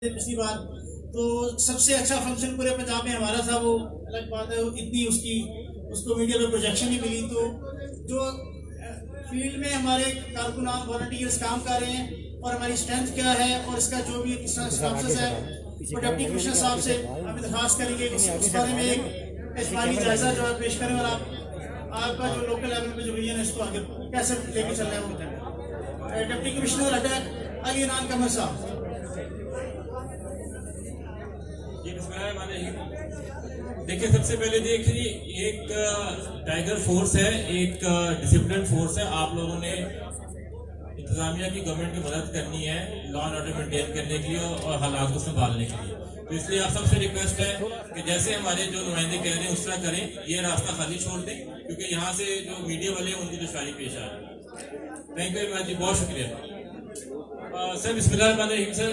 पिछली बार तो सबसे अच्छा फंक्शन पूरे पंजाब में हमारा था। वो अलग बात है, इतनी उसको मीडिया में प्रोजेक्शन नहीं मिली। तो जो फील्ड में हमारे कारकुनान वॉलंटियर्स काम कर रहे हैं और हमारी स्ट्रेंथ क्या है और इसका जो भी स्टांसेस है वो डिप्टी कमिश्नर साहब से हम दरखास्त करेंगे उस बारे में एक इजमानी जायजा जो है पेश करें और आपका जो लोकल लेवल पे जो विजन है इसको आगे कैसे लेके चल रहे हैं वो डिप्टी कमिश्नर अटैक अली इनान कमर साहब। देखिए, सबसे पहले देखिए, एक टाइगर फोर्स है, एक डिसिप्लिन फोर्स है। आप लोगों ने इंतजामिया की गवर्नमेंट की मदद करनी है लॉ एंड ऑर्डर मेंटेन करने के लिए और हालात को संभालने के लिए। तो इसलिए आप सबसे रिक्वेस्ट है कि जैसे हमारे जो नुमाइंदे कह रहे हैं उस तरह करें, ये रास्ता खाली छोड़ दें, क्योंकि यहाँ से जो मीडिया वाले हैं उनकी दुश्वारी पेश आ रही है। थैंक यू वेरी मच जी, बहुत शुक्रिया सर। बिस्मिल्लाहिर्रहमानिर्रहीम सर।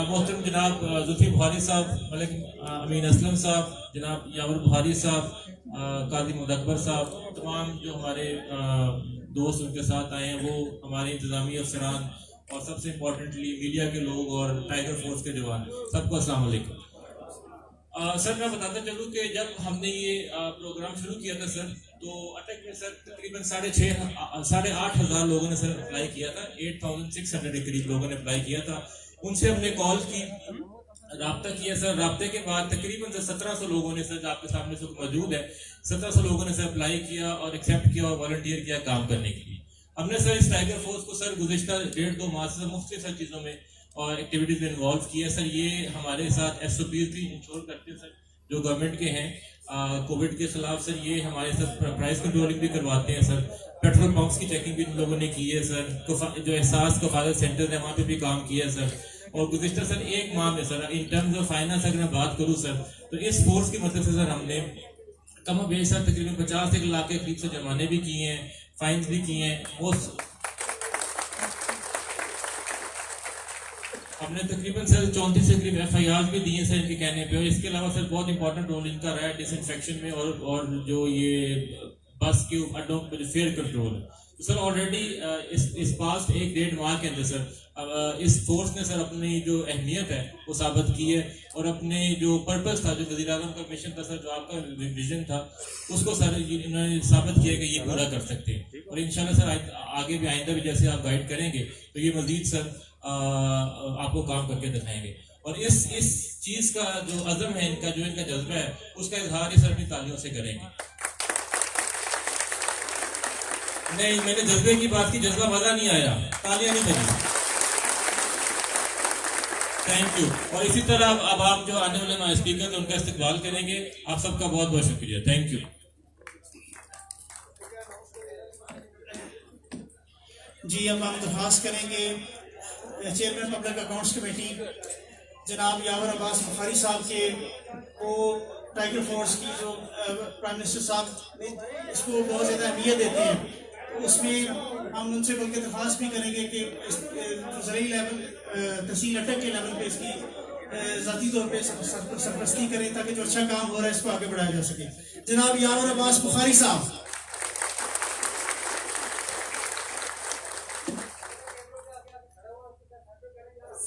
मोहतरम जनाब जुल्फी बुखारी साहब, मलिक अमीन असलम साहब, जनाब यावर बुखारी साहब, काजी मुदब्बर साहब, तमाम जो हमारे दोस्त उनके साथ आए हैं, वो हमारे इंतजामी अफसरान और सबसे इम्पोर्टेंटली मीडिया के लोग और टाइगर फोर्स के जवान, सबको अस्सलाम वालेकुम। सर, मैं बताता चलूँ कि जब हमने ये प्रोग्राम शुरू किया था सर, तो अटक में सर तकरीबन 8,500 लोगों ने सर अप्लाई किया था। 8,600 के करीब लोगों ने अप्लाई किया था। उनसे हमने कॉल की, राब्ता किया सर। राब्ते के बाद तकरीबन 1700 लोगों ने सर, आपके सामने सब मौजूद है, 1700 लोगों ने सर अप्लाई किया और एक्सेप्ट किया और वॉलंटियर किया काम करने के लिए। हमने सर इस टाइगर फोर्स को सर गुज़िश्ता 1.5-2 माह से मुख्तलिफ सर चीज़ों में और एक्टिविटीज में इन्वॉल्व किया सर। ये हमारे साथ SOPs भी इंश्योर करते हैं सर, जो गवर्नमेंट के हैं। कोविड के खिलाफ सर ये हमारे साथ प्राइस कंट्रोलिंग भी करवाते हैं सर। पेट्रोल पंप्स की चेकिंग भी इन लोगों ने की है सर। जो एहसास कफालत सेंटर है वहाँ पे भी काम किया है सर। और गुज़िश्ता सर 1 माह में sir, in terms of finance अगर मैं बात करूँ सर, तो इस फोर्स की मदद से सर हमने कम बेश सर तकरीबन 50 लाख के करीब से जुर्माने भी किए हैं, फाइन्स भी किए हैं। हमने तकरीबन सर 34 से करीब FIR भी दिए सर इनके कहने पे। और इसके अलावा सर बहुत इंपॉर्टेंट रोल इनका रहा है डिसइंफेक्शन में और जो ये बस के अड्डों पर जो फेयर कंट्रोल है। तो सर ऑलरेडी इस पास्ट 1-1.5 माह के अंदर सर इस फोर्स ने सर अपनी जो अहमियत है वो साबित की है और अपने जो पर्पस था, जो वज़ीर आज़म का मिशन था सर, जो आपका विजन था, उसको सर इन्होंने साबित किया कि ये पूरा कर सकते हैं। और इंशाल्लाह सर आगे भी आइंदा भी जैसे आप गाइड करेंगे तो ये मजीद सर आपको काम करके दिखाएंगे। और इस चीज का जो अज़म है इनका, जो इनका जज्बा है, उसका इजहार इस अपनी तालियों से करेंगे। नहीं, मैंने जज्बे की बात की, जज्बा मजा नहीं आया, तालियां नहीं बजी। Thank you. और इसी तरह अब आप जो आने वाले हमारे स्पीकर उनका इस्तकबाल करेंगे। आप सबका बहुत बहुत शुक्रिया। थैंक यू जी। अब हम दरखास्त करेंगे चेयरमैन पब्लिक अकाउंट्स कमेटी जनाब यावर अब्बास बुखारी साहब के, वो टाइगर फोर्स की जो प्राइम मिनिस्टर साहब इसको बहुत ज़्यादा अहमियत देते हैं, तो उसमें हम उनसे बल्कि दरख्वास्त भी करेंगे कि ज़रूरी लेवल तहसील अटक के लेवल पे इसकी ज़ाती तौर पे सरपरस्ती करें ताकि जो अच्छा काम हो रहा है इसको आगे बढ़ाया जा सके। जनाब यावर अब्बास बुखारी साहब।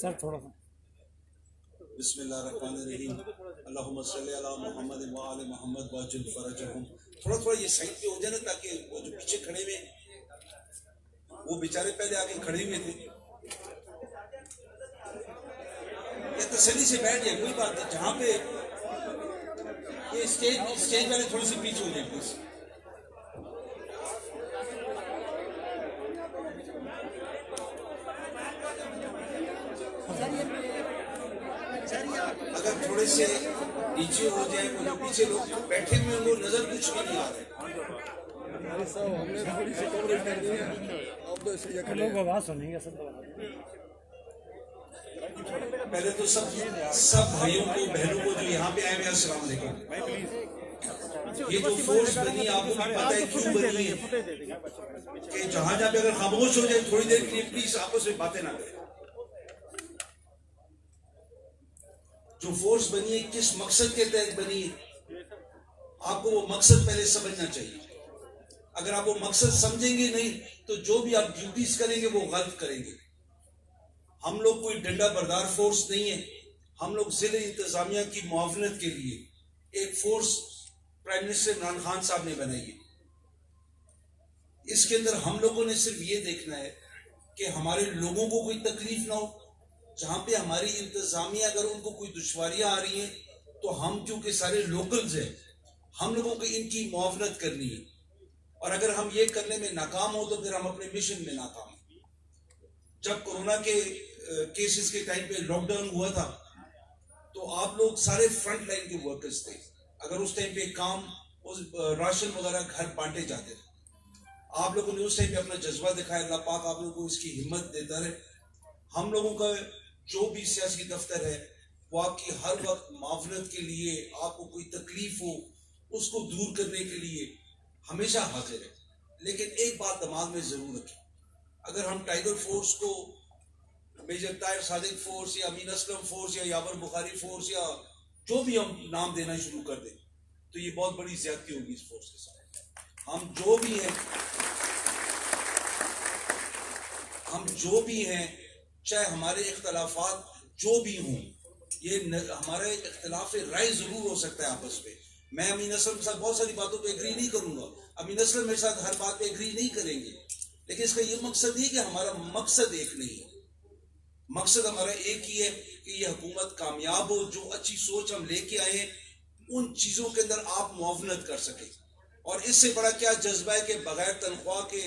सर थोड़ा सा बिस्मिल्लाहिर्रहमानिर्रहीम अल्लाहुम्मा सल्ली अला मुहम्मद व आले मुहम्मद वाजिल फरजहुम। थोड़ा ये साइड पे हो जाए ना, ताकि वो जो पीछे खड़े हुए वो बेचारे पहले आगे खड़े हुए थे, ये तसल्ली से बैठ जाए, कोई बात नहीं। जहाँ पे ये स्टेज वाले थोड़ी सी पीछे हो जाए प्लीज। अगर थोड़े से नीचे हो जाए, वो जो पीछे लोग बैठे हुए वो नजर कुछ भी नहीं आ रहे। लोग आवाज सुनेंगे सब। पहले तो सब भाइयों को बहनों को जो यहाँ पे आए हुए अस्सलाम वालेकुम। ये जो फोर्स बनी, आपको भी पता है क्यों बनी है, कि जहां पे अगर खामोश हो जाए थोड़ी देर के लिए प्लीज आपस में बातें ना करें। जो फोर्स बनी है किस मकसद के तहत बनी है, आपको वो मकसद पहले समझना चाहिए। अगर आप वो मकसद समझेंगे नहीं तो जो भी आप ड्यूटीज करेंगे वो गलत करेंगे। हम लोग कोई डंडा बरदार फोर्स नहीं है हम लोग जिले इंतजामिया की मुआवनत के लिए एक force prime minister Imran Khan साहब ने बनाई है। इसके अंदर हम लोगों ने सिर्फ ये देखना है कि हमारे लोगों को कोई तकलीफ ना हो। जहां पे हमारी इंतजामिया अगर उनको कोई दुश्वारियां आ रही हैं तो हम क्योंकि सारे लोकल्स हैं, हम लोगों को इनकी मुआवनत करनी है। और अगर हम ये करने में नाकाम हो तो फिर हम अपने मिशन में नाकाम हैं। जब कोरोना के केसेस के टाइम पे लॉकडाउन हुआ था तो आप लोग सारे फ्रंट लाइन के वर्कर्स थे। अगर उस टाइम पे काम राशन वगैरह घर बांटे जाते थे, आप लोगों ने उस टाइम पे अपना जज्बा दिखाया। अल्लाह पाक आप लोगों को इसकी हिम्मत देता रहे। हम लोगों का जो भी सियासी दफ्तर है वो आपकी हर वक्त मुआवनत के लिए, आपको कोई तकलीफ हो उसको दूर करने के लिए हमेशा हाजिर है। लेकिन एक बात दिमाग में जरूर रखें, अगर हम टाइगर फोर्स को मेजर ताहिर सादिक फोर्स या अमीन असलम फोर्स या यावर बुखारी फोर्स या जो भी हम नाम देना शुरू कर दें तो ये बहुत बड़ी ज्यादती होगी इस फोर्स के साथ। हम जो भी हैं चाहे हमारे इख्तलाफात जो भी हों, ये हमारे इख्तलाफ राय जरूर हो सकता है आपस में। मैं अमीन असलम के साथ बहुत सारी बातों पे एग्री नहीं करूंगा, अमीन असलम मेरे साथ हर बात पे एग्री नहीं करेंगे, लेकिन इसका ये मकसद नहीं कि हमारा मकसद एक नहीं है। मकसद हमारा एक ही है कि ये हुकूमत कामयाब हो। जो अच्छी सोच हम लेके आए हैं उन चीजों के अंदर आप मुआवनत कर सके। और इससे बड़ा क्या जज्बा है कि बगैर तनख्वाह के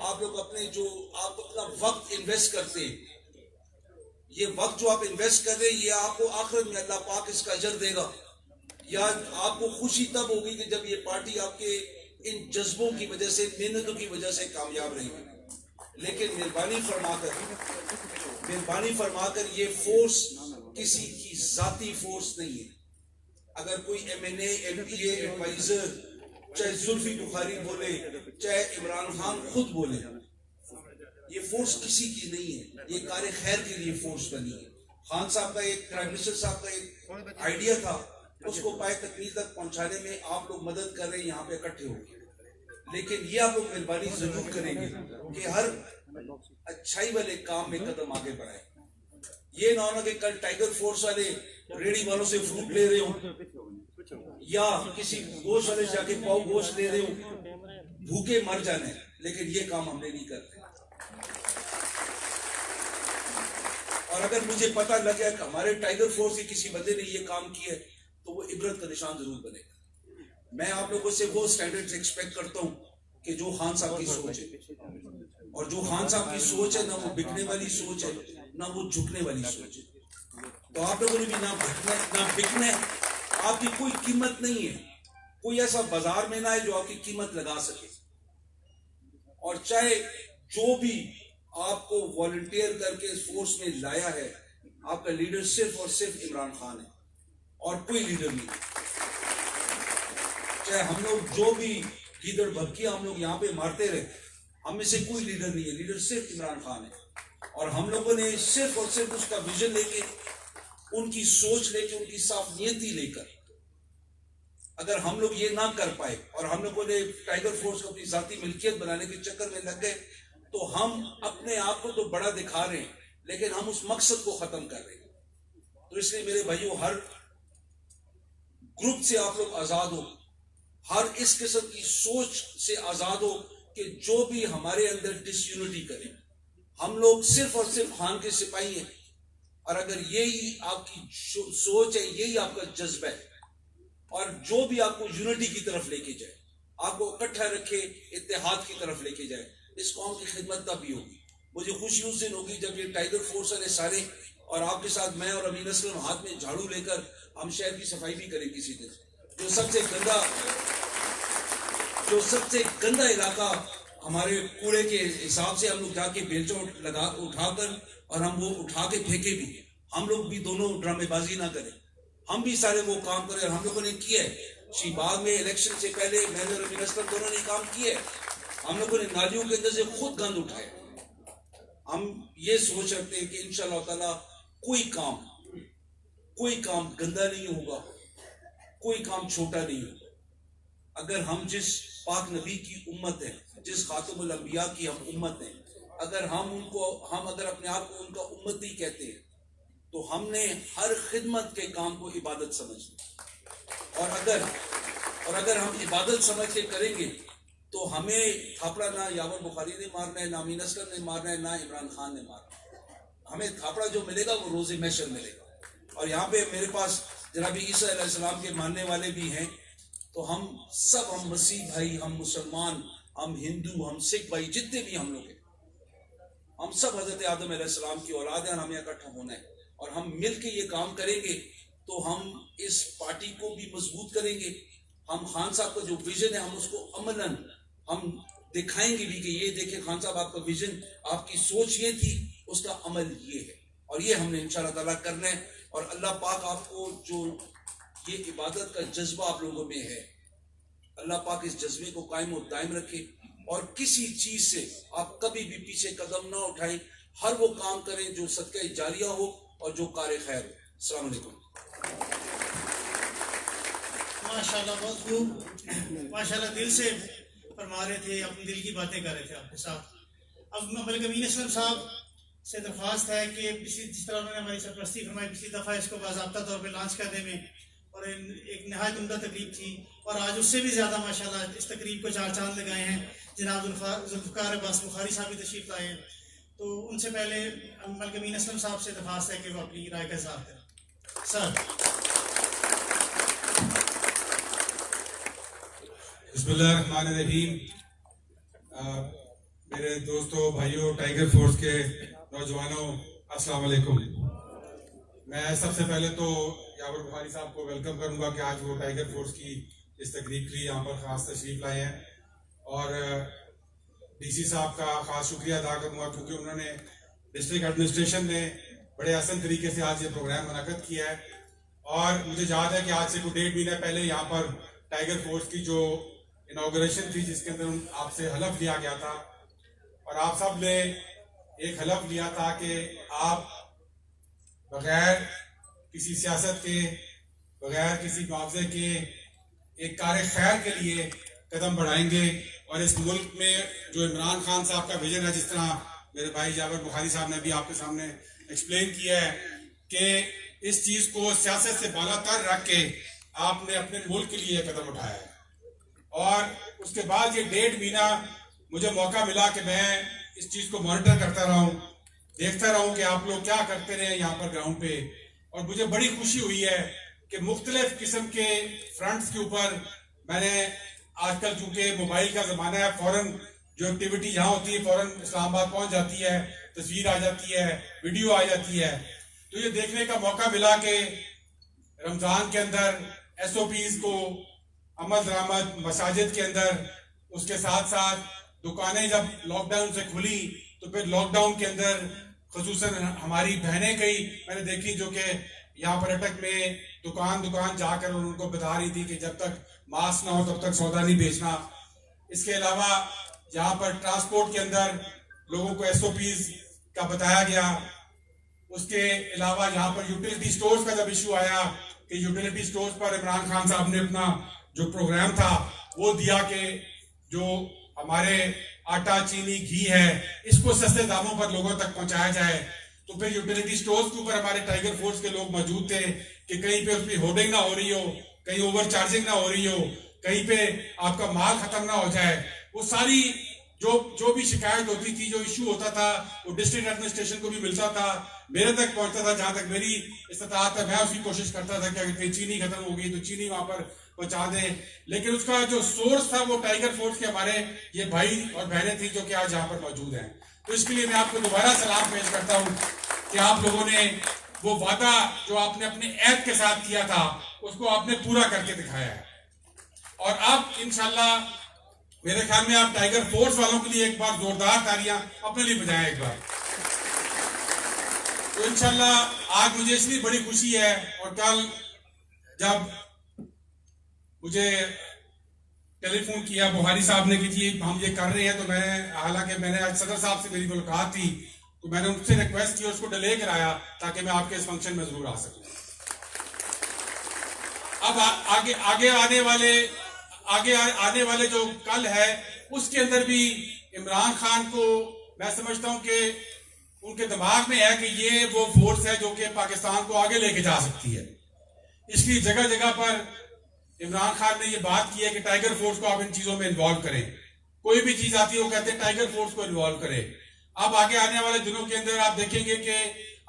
आप लोग आप अपना वक्त इन्वेस्ट करते हैं, ये वक्त जो आप इन्वेस्ट कर रहे हैं ये आपको आखिरत में अल्लाह पाक इसका अजर देगा। या आपको खुशी तब होगी कि जब ये पार्टी आपके इन जज्बों की वजह से, मेहनतों की वजह से कामयाब रहेगी। लेकिन मेहरबानी फरमाकर ये फोर्स किसी की जाती फोर्स नहीं है। अगर कोई MNA MPA एडवाइजर चाहे जुल्फी बुखारी बोले चाहे इमरान खान खुद बोले, ये फोर्स किसी की नहीं है, ये कार्य खैर के लिए फोर्स बनी है। खान साहब का एक, प्राइम मिनिस्टर साहब का एक आइडिया था, उसको पाए तकमील तक पहुंचाने में आप लोग मदद कर रहे हैं यहाँ पे इकट्ठे होकर। लेकिन ये आप लोग मेहरबानी जरूर करेंगे कि हर अच्छाई वाले काम में कदम आगे बढ़ाए। ये ना होना कि कल टाइगर फोर्स वाले रेडी वालों से फ्रूट ले रहे हो या किसी गोश्त वाले जाके पाव गोश्त ले रहे हो, भूखे मर जाने। लेकिन ये काम हमने नहीं करते। और अगर मुझे पता लग गया कि हमारे टाइगर फोर्स के किसी बंदे ने ये काम किया है तो वो इबरत का निशान जरूर बनेगा। मैं आप लोगों से वो स्टैंडर्ड्स एक्सपेक्ट करता हूं कि जो खान साहब की सोच है, और जो खान साहब की सोच है ना वो बिकने वाली सोच है ना वो झुकने वाली सोच है। तो आप लोगों ने भी ना बिकना, आपकी कोई कीमत नहीं है। कोई ऐसा बाजार में ना है जो आपकी कीमत लगा सके। और चाहे जो भी आपको वॉलंटियर करके इस फोर्स में लाया है, आपका लीडर सिर्फ और सिर्फ इमरान खान है और कोई लीडर नहीं। चाहे हम लोग जो भी लीडर भक्कियां हम लोग यहाँ पे मारते रहे, हम में से कोई लीडर नहीं है, लीडर सिर्फ इमरान खान है। और हम लोगों ने सिर्फ और सिर्फ उसका विजन लेके, उनकी सोच लेके, उनकी साफ नियति लेकर, अगर हम लोग ये ना कर पाए और हम लोगों ने टाइगर फोर्स को अपनी जाती मिल्कियत बनाने के चक्कर में लग गए तो हम अपने आप को तो बड़ा दिखा रहे हैं लेकिन हम उस मकसद को खत्म कर रहे हैं। तो इसलिए मेरे भाइयों, हर ग्रुप से आप लोग आजाद हो, हर इस किस्म की सोच से आजाद हो कि जो भी हमारे अंदर डिसयूनिटी करे। हम लोग सिर्फ और सिर्फ खान के सिपाही हैं और अगर यही आपकी सोच है, यही आपका जज्बा है और जो भी आपको यूनिटी की तरफ लेके जाए, आपको इकट्ठा रखे, इत्तेहाद की तरफ लेके जाए, इस कौम की खिदमत तब भी होगी। मुझे खुशी उस दिन होगी जब ये टाइगर फोर्स वाले सारे और आपके साथ मैं और अमीन असलम हाथ में झाड़ू लेकर हम शहर की सफाई भी करें किसी दिन। जो सबसे गंदा इलाका हमारे कूड़े के हिसाब से हम लोग जाके बेलचा उठाकर और हम वो उठा के फेंके भी, हम लोग भी दोनों ड्रामेबाजी ना करें, हम भी सारे वो काम करें। हम लोगों ने किया है शहीबाग में इलेक्शन से पहले, मैंने और अमीन असलम दोनों ने काम किया है। हम लोगों ने नालियों के अंदर से खुद गंद उठाया। हम ये सोच रखते हैं कि इंशाअल्लाह ताला कोई काम गंदा नहीं होगा, कोई काम छोटा नहीं होगा। अगर हम जिस पाक नबी की उम्मत है, जिस खातमुल अंबिया की हम उम्मत है, अगर हम अपने आप को उनका उम्मती कहते हैं तो हमने हर खिदमत के काम को इबादत समझ ली। और अगर हम इबादत समझ के करेंगे तो हमें थापड़ा ना यावर बुखारी ने मारना है, ना अमीन असगर ने मारना है, ना इमरान खान ने मारना है। हमें थापड़ा जो मिलेगा वो रोज़े महशर मिलेगा। और यहाँ पे मेरे पास जनाबी ईसा अलैहिस्सलाम के मानने वाले भी हैं, तो हम मसीह भाई, हम मुसलमान, हम हिंदू, हम सिख भाई, जितने भी हम लोग हैं, हम सब हजरत आदम अलैहिस्सलाम की औलाद हैं। हमें इकट्ठा होना है और हम मिल के ये काम करेंगे तो हम इस पार्टी को भी मजबूत करेंगे। हम खान साहब का जो विजन है हम उसको अमलन हम दिखाएंगे भी कि ये देखें खान साहब, आपका विजन, आपकी सोच ये थी, उसका अमल ये है। और ये हमने इंशाअल्लाह ताला करना है। और अल्लाह पाक आपको जो ये इबादत का जज्बा आप लोगों में है, अल्लाह पाक इस जज्बे को कायम और दायम रखे और किसी चीज से आप कभी भी पीछे कदम ना उठाएं। हर वो काम करें जो सदका जारिया हो और जो कार खैर हो। अस्सलाम वालेकुम। माशाल्लाह, बहुत खूब, माशाल्लाह, दिल से फरमा रहे थे, अपने दिल की बातें कर रहे थे आपके साथ। अब मलिक अमीन असलम साहब से दरख्वास्त है कि जिस तरह उन्होंने हमारी सरपरस्ती फरमाई पिछली दफ़ा, इसको बाज़ाब्ता तौर पर लॉन्च करने में, और एक नहायत उम्दा तकरीब थी और आज उससे भी ज़्यादा माशाल्लाह इस तकरीब को चार चांद लगाए हैं। जनाब जुल्फ़िकार अब्बास बुखारी साहब भी तशरीफ लाए हैं, तो उनसे पहले मलिक अमीन असलम साहब से दरख्वास्त है कि वो अपनी राय का इज़हार करें। सर। बिस्मिल्लाहिर्रहमानिर्रहीम। मेरे दोस्तों, भाइयों, टाइगर फोर्स के नौजवानों, अस्सलाम वालेकुम। मैं सबसे पहले तो यावर बुखारी साहब को वेलकम करूंगा कि आज वो टाइगर फोर्स की इस तकरीब के लिए यहाँ पर ख़ास तशरीफ लाए हैं। और डीसी साहब का ख़ास शुक्रिया अदा करूंगा क्योंकि उन्होंने डिस्ट्रिक्ट एडमिनिस्ट्रेशन में बड़े आसान तरीके से आज ये प्रोग्राम मुनक़द किया है। और मुझे याद है कि आज से कुछ 1.5 महीने पहले यहाँ पर टाइगर फोर्स की जो इनॉग्रेशन थी, जिसके अंदर आपसे हलफ लिया गया था और आप सब ने एक हलफ लिया था कि आप बगैर किसी सियासत के, बगैर किसी मुआवजे के एक कार खैर के लिए कदम बढ़ाएंगे। और इस मुल्क में जो इमरान खान साहब का विजन है, जिस तरह मेरे भाई यावर बुखारी साहब ने भी आपके सामने एक्सप्लेन किया है कि इस चीज़ को सियासत से बालातर रख के आपने अपने मुल्क के लिए कदम उठाया है। और उसके बाद ये 1.5 महीना मुझे मौका मिला कि मैं इस चीज़ को मॉनिटर करता रहा हूँ, देखता रहा हूँ कि आप लोग क्या करते रहे यहाँ पर ग्राउंड पे। और मुझे बड़ी खुशी हुई है कि मुख्तलिफ किस्म के फ्रंट्स के ऊपर मैंने आजकल, चूंकि मोबाइल का ज़माना है, फ़ौरन जो एक्टिविटी यहाँ होती है फ़ौरन इस्लामाबाद पहुँच जाती है, तस्वीर आ जाती है, वीडियो आ जाती है। तो ये देखने का मौका मिला कि रमज़ान के अंदर SOPs को अमल दरामद, मसाजिद के अंदर, उसके साथ साथ दुकानें जब लॉकडाउन से खुली तो फिर लॉकडाउन के अंदर खुसूसन हमारी बहनें कई मैंने देखी जो कि यहाँ पर्यटक में दुकान जाकर उनको बता रही थी कि जब तक मास्क ना हो तब तक सौदा नहीं बेचना। इसके अलावा यहाँ पर ट्रांसपोर्ट के अंदर लोगों को SOPs का बताया गया। उसके अलावा यहाँ पर यूटिलिटी स्टोर्स का जब इशू आया कि यूटिलिटी स्टोर्स पर इमरान खान साहब ने अपना जो प्रोग्राम था वो दिया कि जो हमारे आटा, चीनी, घी है, इसको सस्ते दामों पर लोगों तक पहुंचाया जाए। तो फिर यूटिलिटी स्टोर्स के ऊपर हमारे टाइगर फोर्स के लोग मौजूद थे कि कहीं पे उसकी होर्डिंग ना हो रही हो, कहीं ओवर चार्जिंग ना हो रही हो, कहीं पे आपका माल खत्म ना हो जाए। वो सारी जो भी शिकायत होती थी, जो इशू होता था, वो डिस्ट्रिक्ट एडमिनिस्ट्रेशन को भी मिलता था, मेरे तक पहुंचता था। जहां तक मेरी इस्तात है मैं उसकी कोशिश करता था कि अगर कहीं चीनी खत्म हो गई तो चीनी वहां पर पहुंचा दें। लेकिन उसका जो सोर्स था वो टाइगर फोर्स के हमारे ये भाई और बहनें थी जो कि आज यहाँ पर मौजूद हैं। तो इसके लिए मैं आपको दोबारा सलाम पेश करता हूँ कि आप लोगों ने वो वादा जो आपने अपने ऐप के साथ किया था उसको आपने पूरा करके दिखाया है। और अब इंशाल्लाह मेरे ख्याल में आप टाइगर फोर्स वालों के लिए एक बार जोरदार तालियां अपने लिए बजाएं एक बार। तो इंशाल्लाह आज मुझे इसलिए बड़ी खुशी है। और कल जब मुझे टेलीफोन किया बुखारी साहब ने कि जी हम ये कर रहे हैं, तो हालांकि मैंने आज सदर साहब से मेरी मुलाकात थी तो मैंने उनसे रिक्वेस्ट की, उसको डिले कराया ताकि मैं आपके इस फंक्शन में जरूर आ सकूं। अब आगे आने वाले जो कल है उसके अंदर भी इमरान खान को मैं समझता हूं कि उनके दिमाग में है कि ये वो फोर्स है जो कि पाकिस्तान को आगे लेके जा सकती है। इसलिए जगह जगह पर इमरान खान ने ये बात की है कि टाइगर फोर्स को आप इन चीजों में इन्वॉल्व करें। कोई भी चीज आती है वो कहते हैं टाइगर फोर्स को इन्वॉल्व करें। अब आगे आने वाले दिनों के अंदर आप देखेंगे कि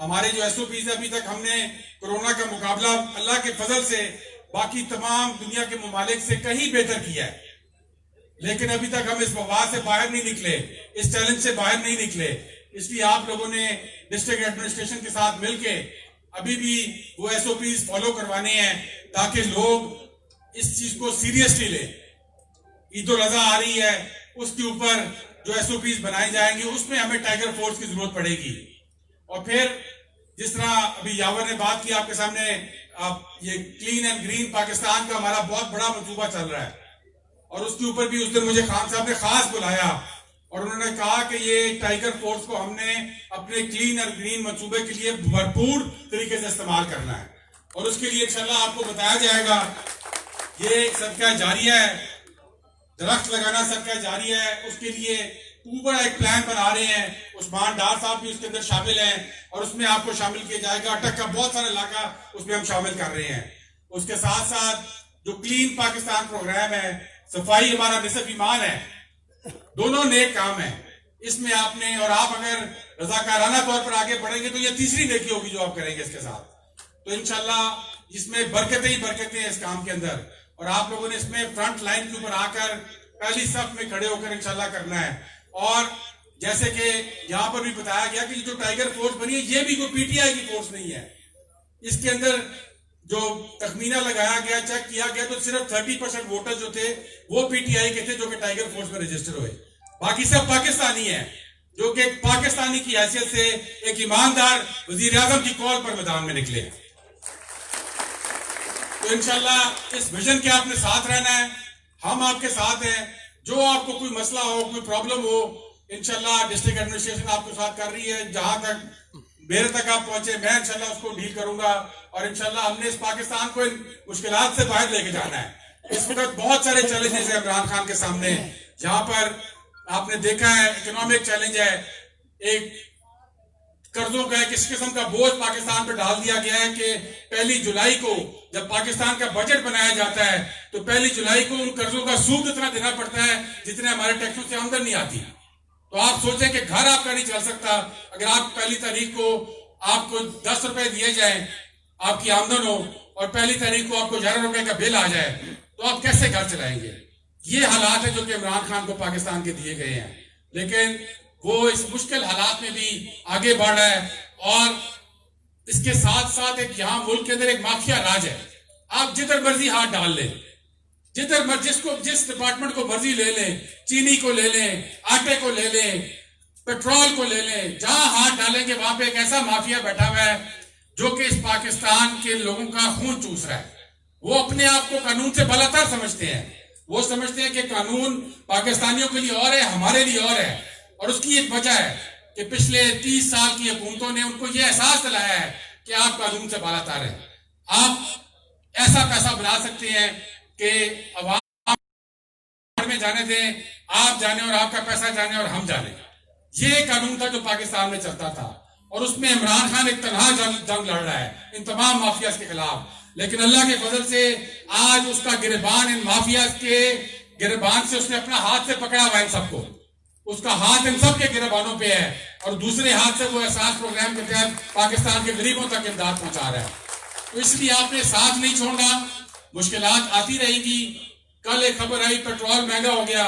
हमारे जो एसओपी है, अभी तक हमने कोरोना का मुकाबला अल्लाह के फजल से बाकी तमाम दुनिया के ममालिक से कहीं बेहतर किया है, लेकिन अभी तक हम इस वबा से बाहर नहीं निकले, इस चैलेंज से बाहर नहीं निकले। इसलिए आप लोगों ने डिस्ट्रिक्ट एडमिनिस्ट्रेशन के साथ मिलके अभी भी वो एसओपीज फॉलो करवाने हैं ताकि लोग इस चीज को सीरियसली ले। ईद उल अज़हा आ रही है, उसके ऊपर जो एसओपीज बनाए जाएंगे उसमें हमें टाइगर फोर्स की जरूरत पड़ेगी। और फिर जिस तरह अभी यावर ने बात की आपके सामने, आप ये क्लीन एंड ग्रीन पाकिस्तान का हमारा बहुत बड़ा मंसूबा चल रहा है, और उसके ऊपर भी उस दिन मुझे खान साहब ने खास बुलाया और उन्होंने कहा कि ये टाइगर फोर्स को हमने अपने क्लीन और ग्रीन मंसूबे के लिए भरपूर तरीके से इस्तेमाल करना है। और उसके लिए इंशाल्लाह आपको बताया जाएगा, ये सदका जारिया है, दरख्त लगाना सदका जारिया है, उसके लिए पूरा एक प्लान बना रहे हैं। उस्मान डार साहब भी उसके अंदर शामिल हैं और उसमें आपको शामिल किया जाएगा। अटक का बहुत सारा इलाका उसमें हम शामिल कर रहे हैं। उसके साथ साथ जो क्लीन पाकिस्तान प्रोग्राम है, सफाई हमारा निसफ ईमान है, दोनों नेक काम है। इसमें आपने और आप अगर रजाकाराना तौर पर आगे बढ़ेंगे तो ये तीसरी नेकी होगी जो आप करेंगे इसके साथ। तो इंशाल्लाह इसमें बरकतें ही बरकतें हैं इस काम के अंदर, और आप लोगों ने इसमें फ्रंट लाइन के ऊपर आकर पहली सफ में खड़े होकर इंशाल्लाह करना है। और जैसे कि यहां पर भी बताया गया कि जो टाइगर फोर्स बनी है ये भी कोई पीटीआई की फोर्स नहीं है। इसके अंदर जो तखमीना लगाया गया, चेक किया गया, तो सिर्फ 30% वोटर जो थे वो पीटीआई के थे जो कि टाइगर फोर्स में रजिस्टर हुए। बाकी सब पाकिस्तानी हैं जो कि पाकिस्तानी की हैसियत से एक ईमानदार वजीर आजम की कॉल पर मैदान में निकले। तो इंशाल्लाह इस विजन के आपने साथ रहना है, हम आपके साथ हैं। जो आपको कोई मसला हो, कोई प्रॉब्लम हो, इंशाल्लाह डिस्ट्रिक्ट एडमिनिस्ट्रेशन आपके साथ कर रही है। जहां तक मेरे तक आप पहुंचे मैं इंशाल्लाह उसको डील करूंगा, और इंशाल्लाह हमने इस पाकिस्तान को इन मुश्किलात से बाहर लेके जाना है। इस वक्त बहुत सारे चैलेंजेस है इमरान खान के सामने। जहां पर आपने देखा है इकोनॉमिक चैलेंज है, एक कर्जों का एक इस किस्म का बोझ पाकिस्तान पर डाल दिया गया है कि 1 जुलाई को जब पाकिस्तान का बजट बनाया जाता है तो 1 जुलाई को उन कर्जों का सूद इतना देना पड़ता है जितने हमारे टैक्सों से आमदन नहीं आती। तो आप सोचें कि घर आपका नहीं चल सकता अगर आप 1 तारीख को आपको 10 रुपए दिए जाए आपकी आमदन हो और 1 तारीख को आपको 11 रुपए का बिल आ जाए, तो आप कैसे घर चलाएंगे? ये हालात है जो कि इमरान खान को पाकिस्तान के दिए गए हैं। लेकिन वो इस मुश्किल हालात में भी आगे बढ़ रहा है, और इसके साथ साथ एक यहाँ मुल्क के अंदर एक माफिया राज है। आप जिधर मर्जी हाथ डाल लें, जिधर मर्जी जिस डिपार्टमेंट को मर्जी ले लें, चीनी को ले लें, आटे को ले लें, पेट्रोल को ले लें, जहां हाथ डालेंगे वहां पे एक ऐसा माफिया बैठा हुआ है जो कि इस पाकिस्तान के लोगों का खून चूस रहा है। वो अपने आप को कानून से बलात्कार समझते हैं। वो समझते हैं कि कानून पाकिस्तानियों के लिए और है, हमारे लिए और है। और उसकी एक वजह है कि पिछले 30 साल की हुकूमतों ने उनको ये एहसास दिलाया है कि आप कानून से बालातर हैं। आप ऐसा पैसा बना सकते हैं कि अवाम में जाने दें, आप जाने और आपका पैसा जाने और हम जाने। ये कानून था जो पाकिस्तान में चलता था, और उसमें इमरान खान एक तनहा जंग लड़ रहा है इन तमाम माफियाज के खिलाफ। लेकिन अल्लाह के फजल से आज उसका गिरबान इन माफियाज के गिरबान से उसने अपना हाथ से पकड़ा हुआ है। इन सबको उसका हाथ इन सब के गिरबानों पे है, और दूसरे हाथ से वो एहसास प्रोग्राम के तहत पाकिस्तान के गरीबों तक इमदाद पहुंचा रहा है। तो इसलिए आपने साथ नहीं छोड़ना, मुश्किलात आती रहेंगी। कल एक खबर आई पेट्रोल महंगा हो गया,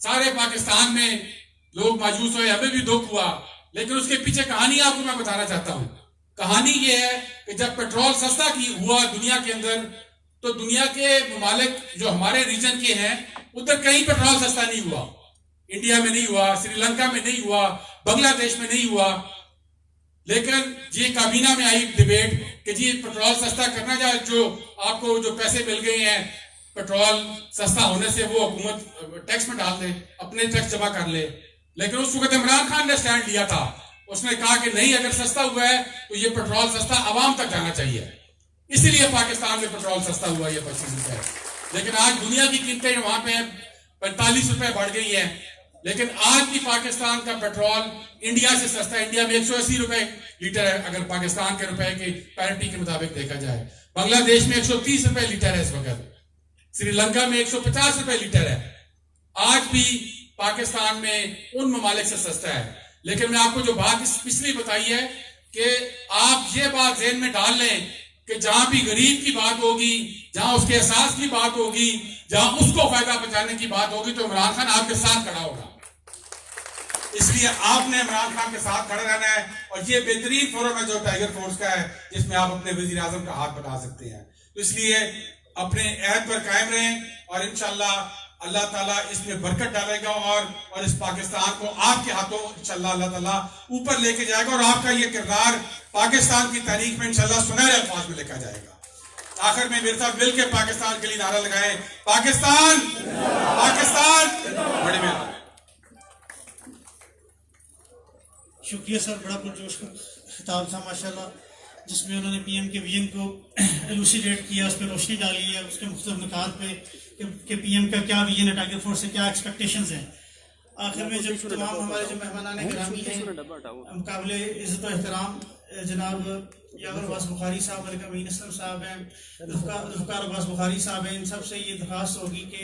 सारे पाकिस्तान में लोग मायूस हुए, हमें भी दुख हुआ। लेकिन उसके पीछे कहानी आपको मैं बताना चाहता हूं। कहानी ये है कि जब पेट्रोल सस्ता हुआ दुनिया के अंदर, तो दुनिया के ममालिक जो हमारे रीजन के हैं उधर कहीं पेट्रोल सस्ता नहीं हुआ। इंडिया में नहीं हुआ, श्रीलंका में नहीं हुआ, बांग्लादेश में नहीं हुआ। लेकिन ये काबीना में आई डिबेट कि जी पेट्रोल सस्ता करना जाए, जो आपको जो पैसे मिल गए हैं पेट्रोल सस्ता होने से वो हुकूमत टैक्स में डाल दे, अपने टैक्स जमा कर ले। लेकिन उस वक्त इमरान खान ने स्टैंड लिया था, उसने कहा कि नहीं, अगर सस्ता हुआ है तो ये पेट्रोल सस्ता आवाम तक जाना चाहिए। इसीलिए पाकिस्तान में पेट्रोल सस्ता हुआ, ये 25 रुपए। लेकिन आज दुनिया की कीमतें वहां पे 45 रुपए बढ़ गई हैं। लेकिन आज भी पाकिस्तान का पेट्रोल इंडिया से सस्ता है। इंडिया में 180 रुपए लीटर है अगर पाकिस्तान के रुपए की पैरिटी के मुताबिक देखा जाए। बांग्लादेश में 130 रुपए लीटर है इस वक्त। श्रीलंका में 150 रुपए लीटर है। आज भी पाकिस्तान में उन ममालिक से सस्ता है। लेकिन मैं आपको जो बात पिछली बताई है कि आप ये बात ज़हन में डाल लें कि जहां भी गरीब की बात होगी, जहां उसके एहसास की बात होगी, जहां उसको फायदा पहुंचाने की बात होगी, तो इमरान खान आपके साथ खड़ा होगा। इसलिए आपने इमरान खान के साथ खड़ा रहना है। और ये बेहतरीन फोरम है जो टाइगर फोर्स का है, जिसमें आप अपने वजीर आजम का हाथ बटा सकते हैं। तो इसलिए अपने अहद पर कायम रहें और इंशाल्लाह अल्लाह ताला इसमें बरकत डालेगा और इस पाकिस्तान को आपके हाथों इंशाल्लाह अल्लाह ताला ऊपर लेके जाएगा और आपका ये किरदार पाकिस्तान की तारीख में इंशाल्लाह सुनहरे अल्फाज में लिखा जाएगा। आखिर में मेरे साथ मिलकर पाकिस्तान के लिए नारा लगाएं, पाकिस्तान पाकिस्तान। बड़ी मेहरबानी। शुक्रिया सर, बड़ा पुरजोश का खिताब था माशाल्लाह, जिसमें उन्होंने पीएम के विजन को एलुसिडेट किया, उस पर रोशनी डाली है, उसके मुख्तलिफ निकात पे कि पीएम का क्या विजन है, टाइगर फोर्स से क्या एक्सपेक्टेशंस हैं। आखिर में जब तमाम हमारे जो मेहमानान गिरामी हैं, मुकाबले इज़्ज़त और एहतराम जनाब यावर अब्बास बुखारी साहब, मलिक अमीन असलम साहब हैं, ज़ुल्फ़िकार अब्बास बुखारी साहब हैं, इन सबसे ये दरख्वास्त होगी कि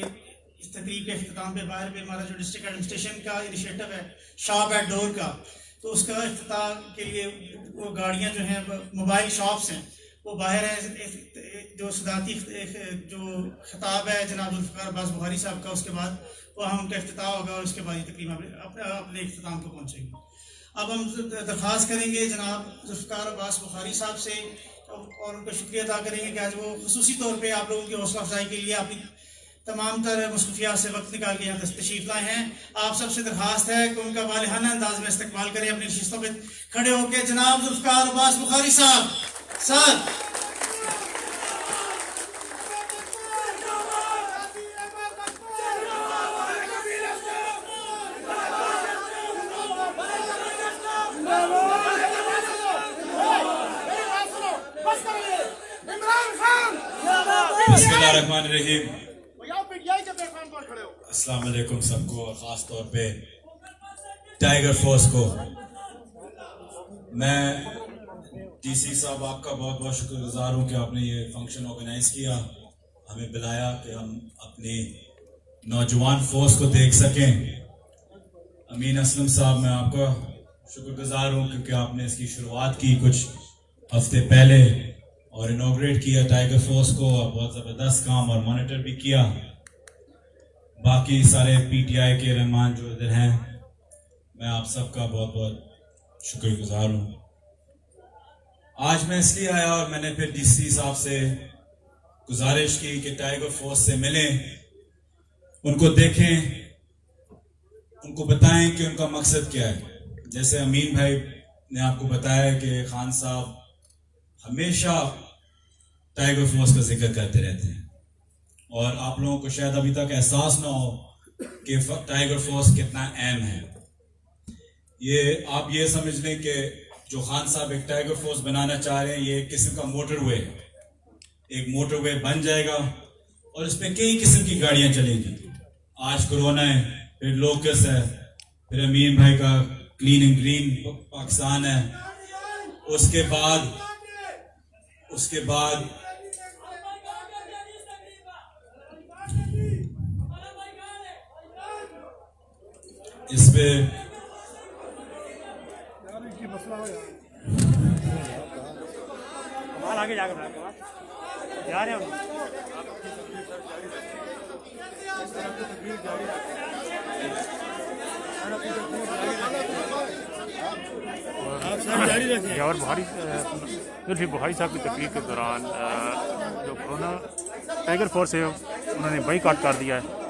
इस तकरीब के अख्ताम पे बाहर पे हमारा जो डिस्ट्रिक्ट एडमिनिस्ट्रेशन का इनिशिएटिव है शॉप एट डोर का, तो उसका इफ्तिताह के लिए वो गाड़ियाँ जो हैं, मोबाइल शॉप्स हैं, वो बाहर है। जो सदाती जो खिताब है जनाब ज़ुल्फ़िकार अब्बास बुखारी साहब का, उसके बाद वह हम उनका इफ्तिताह होगा और उसके बाद ये तकरीबन अपने इख्तिताम को पहुँचेंगे। अब हम दरख्वास्त करेंगे जनाब ज़ुल्फ़िकार अब्बास बुखारी साहब से और उनका शुक्रिया अदा करेंगे कि आज वो खुसूसी तौर पर आप लोगों की हौसला अफजाई के लिए अपनी तमाम तरह मसरूफियात से वक्त निकाल के यहाँ तशरीफ लाए हैं। आप सबसे दरख्वास्त है कि उनका वालिहाना अंदाज में इस्तकबाल करें, अपनी नशिस्तों पर खड़े होकर। जनाब ज़ुल्फ़िकार अब्बास बुखारी साहब सर। बिस्मिल्लाहिर्रहमानिर्रहीम। अस्सलाम वालेकुम सबको, और ख़ास तौर पे टाइगर फोर्स को। मैं टीसी साहब आपका बहुत बहुत शुक्रगुजार हूँ कि आपने ये फंक्शन ऑर्गेनाइज किया, हमें बुलाया कि हम अपनी नौजवान फोर्स को देख सकें। अमीन असलम साहब, मैं आपका शुक्रगुजार हूँ क्योंकि आपने इसकी शुरुआत की कुछ हफ्ते पहले और इनॉग्रेट किया टाइगर फोर्स को, और बहुत ज़बरदस्त काम और मॉनिटर भी किया। बाकी सारे पीटीआई के रहमान जो इधर हैं, मैं आप सबका बहुत बहुत शुक्रगुजार हूँ। आज मैं इसलिए आया और मैंने फिर डीसी साहब से गुजारिश की कि टाइगर फोर्स से मिलें, उनको देखें, उनको बताएं कि उनका मकसद क्या है। जैसे अमीन भाई ने आपको बताया कि खान साहब हमेशा टाइगर फोर्स का जिक्र करते रहते हैं और आप लोगों को शायद अभी तक एहसास ना हो कि टाइगर फोर्स कितना अहम है। ये आप ये समझ लें कि जो खान साहब एक टाइगर फोर्स बनाना चाह रहे हैं, ये एक किस्म का मोटरवे है। एक मोटरवे बन जाएगा और इसमें कई किस्म की गाड़ियां चलेंगी। आज कोरोना है, फिर लोकस है, फिर अमीन भाई का क्लीन एंड ग्रीन पाकिस्तान है, उसके बाद इस पे आगे जाकर जा रहे हैं। यावर बुखारी साहब की तकलीफ के दौरान जो कोरोना टाइगर फोर्स है उन्होंने बाईकाट कर दिया है।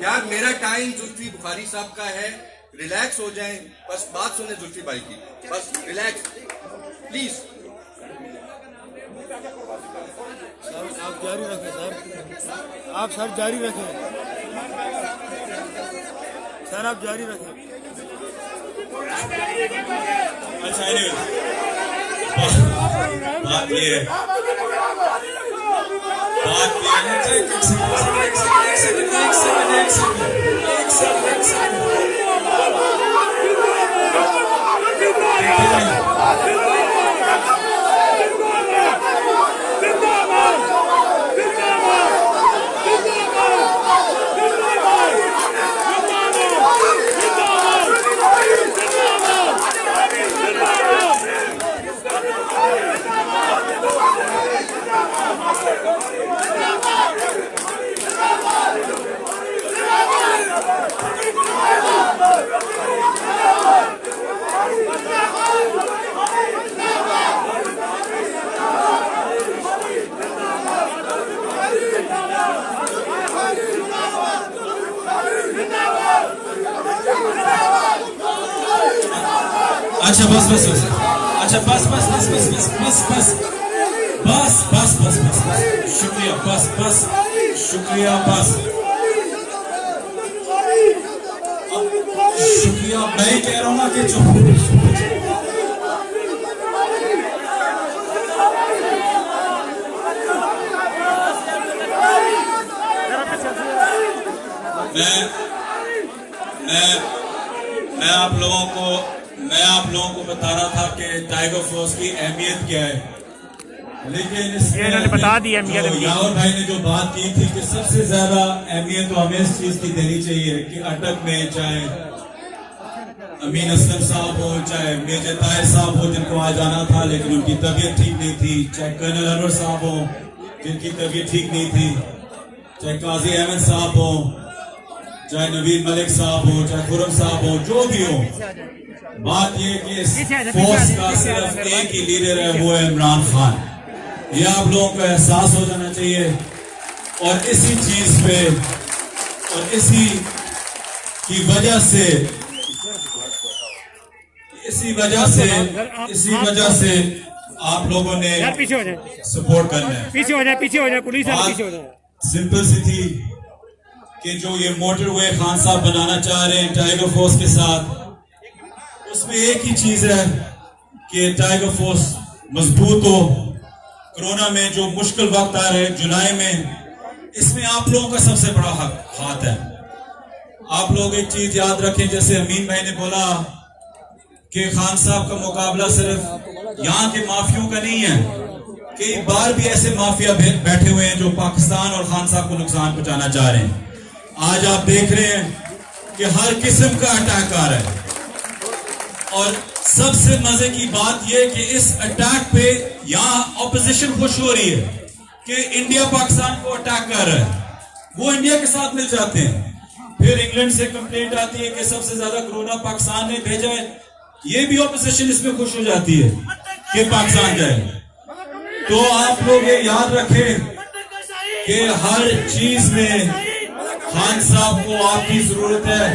यार मेरा टाइम जुल्फी बुखारी साहब का है, रिलैक्स हो जाएं, बस बात सुने जुल्फी भाई की, बस रिलैक्स प्लीज। सर आप जारी रखें सर, आप सर जारी रखें सर, आप जारी रखें। अच्छा बात ये है, अच्छा बस बस बस, अच्छा बस बस बस बस बस बस बस बस बस बस बस बस, शुक्रिया, बस बस शुक्रिया, बस शुक्रिया। मैं ही कह रहा हूँ ना कि चुप। मैं आप लोगों को बता रहा था कि टाइगर फोर्स की अहमियत क्या है, लेकिन इन्होंने बता दी अहमियत। यावर भाई ने जो बात की थी कि सबसे ज्यादा अहमियत तो हमें इस चीज की देनी चाहिए कि अटक में चाहे अमीन असलम साहब हो, चाहे मेजर ताहिर साहब हो जिनको आज आना था लेकिन उनकी तबीयत ठीक नहीं थी, चाहे कर्नल अनवर साहब हो जिनकी तबीयत ठीक नहीं थी, चाहे काजी अहमद साहब हो, चाहे नवीद मलिक साहब हो, चाहे खुरम साहब हो, जो भी हो, बात यह कि इस फोर्स का सिर्फ एक ही लीडर है, वो है इमरान खान। ये आप लोगों को एहसास हो जाना चाहिए और इसी चीज पे और इसी वजह से आप लोगों ने सपोर्ट करना है। पीछे हो जाए पुलिस पीछे हो जाए। सिंपल सी थी कि जो ये मोटरवे खान साहब बनाना चाह रहे हैं टाइगर फोर्स के साथ, उसमें एक ही चीज है कि टाइगर फोर्स मजबूत हो। कोरोना में जो मुश्किल वक्त आ रहे हैं जुलाई में, इसमें आप लोगों का सबसे बड़ा हाथ है। आप लोग एक चीज याद रखें, जैसे अमीन भाई ने बोला कि खान साहब का मुकाबला सिर्फ यहाँ के माफियों का नहीं है, कई बार भी ऐसे माफिया बैठे हुए हैं जो पाकिस्तान और खान साहब को नुकसान पहुंचाना चाह रहे हैं। आज आप देख रहे हैं कि हर किस्म का अटैक आ रहा है और सबसे मजे की बात यह कि इस अटैक पे यहाँ ऑपोजिशन खुश हो रही है कि इंडिया पाकिस्तान को अटैक कर रहा है, वो इंडिया के साथ मिल जाते हैं। फिर इंग्लैंड से कंप्लेंट आती है कि सबसे ज्यादा कोरोना पाकिस्तान ने भेजा है, ये भी ऑपोजिशन इसमें खुश हो जाती है कि पाकिस्तान जाए। तो आप लोग ये याद रखें कि हर चीज में खान साहब को आपकी जरूरत है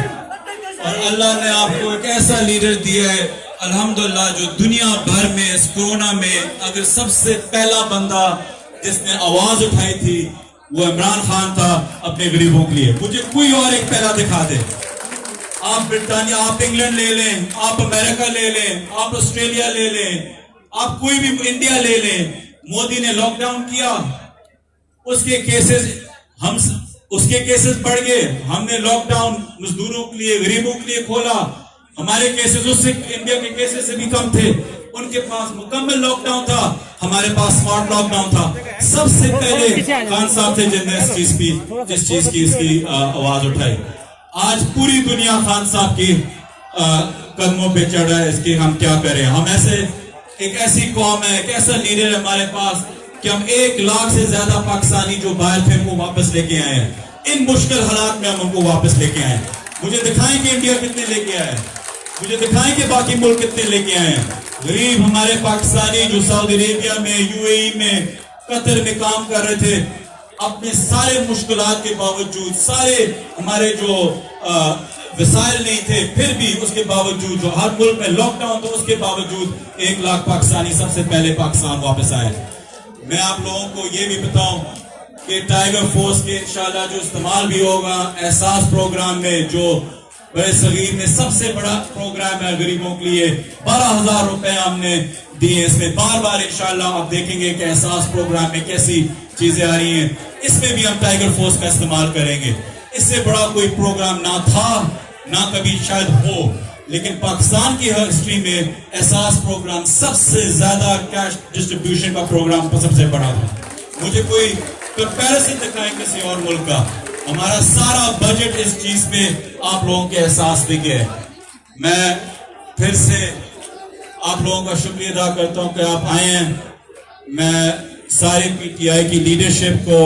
और अल्लाह ने आपको एक ऐसा लीडर दिया है अल्हम्दुलिल्लाह, जो दुनिया भर में इस कोरोना में अगर सबसे पहला बंदा जिसने आवाज उठाई थी वो इमरान खान था अपने गरीबों के लिए। मुझे कोई और एक पहला दिखा दे। आप ब्रिटानिया, आप इंग्लैंड ले लें, आप अमेरिका ले लें, आप ऑस्ट्रेलिया ले लें, आप कोई भी इंडिया ले लें, मोदी ने लॉकडाउन किया, उसके केसेस बढ़ गए। हमने लॉकडाउन मजदूरों के लिए, गरीबों के लिए खोला, हमारे केसेस उससे इंडिया के केसेस से भी कम थे। उनके पास मुकम्मल लॉकडाउन था, हमारे पास स्मार्ट लॉकडाउन था। सबसे पहले खान साहब थे जिस चीज की इसकी आवाज उठाई। आज पूरी दुनिया खान साहब की कदमों पे चढ़ रहा है, इसकी हम क्या करें। हम एक ऐसी कौम है, एक ऐसा लीडर है हमारे पास कि हम 1 लाख से ज्यादा पाकिस्तानी जो बाहर थे उनको वापस लेके आए हैं। इन मुश्किल हालात में हम उनको वापस लेके आए। मुझे दिखाएं कि इंडिया कितने लेके आए, मुझे दिखाएं कि बाकी मुल्क कितने लेके आए हैं। गरीब हमारे पाकिस्तानी जो सऊदी अरेबिया में, यूएई में, कतर में काम कर रहे थे, अपने सारे मुश्किलात के बावजूद, सारे हमारे जो वसाइल नहीं थे, फिर भी उसके बावजूद जो हर मुल्क में लॉकडाउन था उसके बावजूद 1 लाख पाकिस्तानी सबसे पहले पाकिस्तान वापस आए। मैं आप लोगों को ये भी बताऊं कि टाइगर फोर्स के इंशाल्लाह जो इस्तेमाल भी होगा एहसास प्रोग्राम में, जो बड़े सगीर में सबसे बड़ा प्रोग्राम है गरीबों के लिए, 12,000 रुपए हमने दिए इसमें। बार बार इंशाल्लाह आप देखेंगे कि एहसास प्रोग्राम में कैसी चीजें आ रही हैं, इसमें भी हम टाइगर फोर्स का इस्तेमाल करेंगे। इससे बड़ा कोई प्रोग्राम ना था ना कभी शायद हो, लेकिन पाकिस्तान की हिस्ट्री में एहसास प्रोग्राम सबसे ज्यादा कैश डिस्ट्रीब्यूशन का प्रोग्राम सबसे बड़ा था। मुझे कोई कंपैरिजन दिखाएं किसी और मुल्क का, हमारा सारा बजट इस चीज पे आप लोगों के एहसास पे गया है। मैं फिर से आप लोगों का शुक्रिया अदा करता हूं कि आप आए हैं। मैं सारे पीटीआई की लीडरशिप को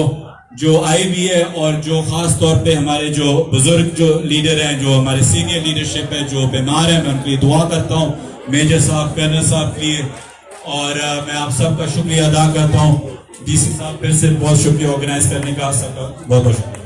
जो आई भी है और जो खास तौर पे हमारे जो बुजुर्ग जो लीडर हैं, जो हमारे सीनियर लीडरशिप है, जो बीमार है, मैं उनके लिए दुआ करता हूँ, मेजर साहब, कर्नल साहब के लिए। और मैं आप सबका शुक्रिया अदा करता हूँ। डीसी साहब फिर से बहुत शुक्रिया ऑर्गेनाइज करने का, सबका बहुत बहुत शुक्रिया।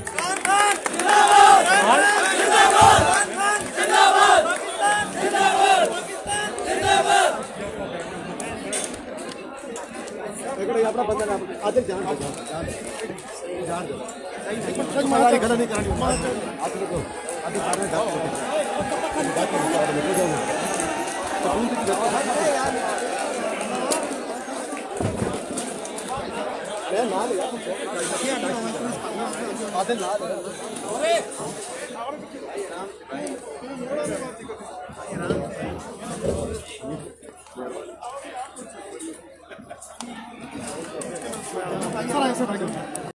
मैं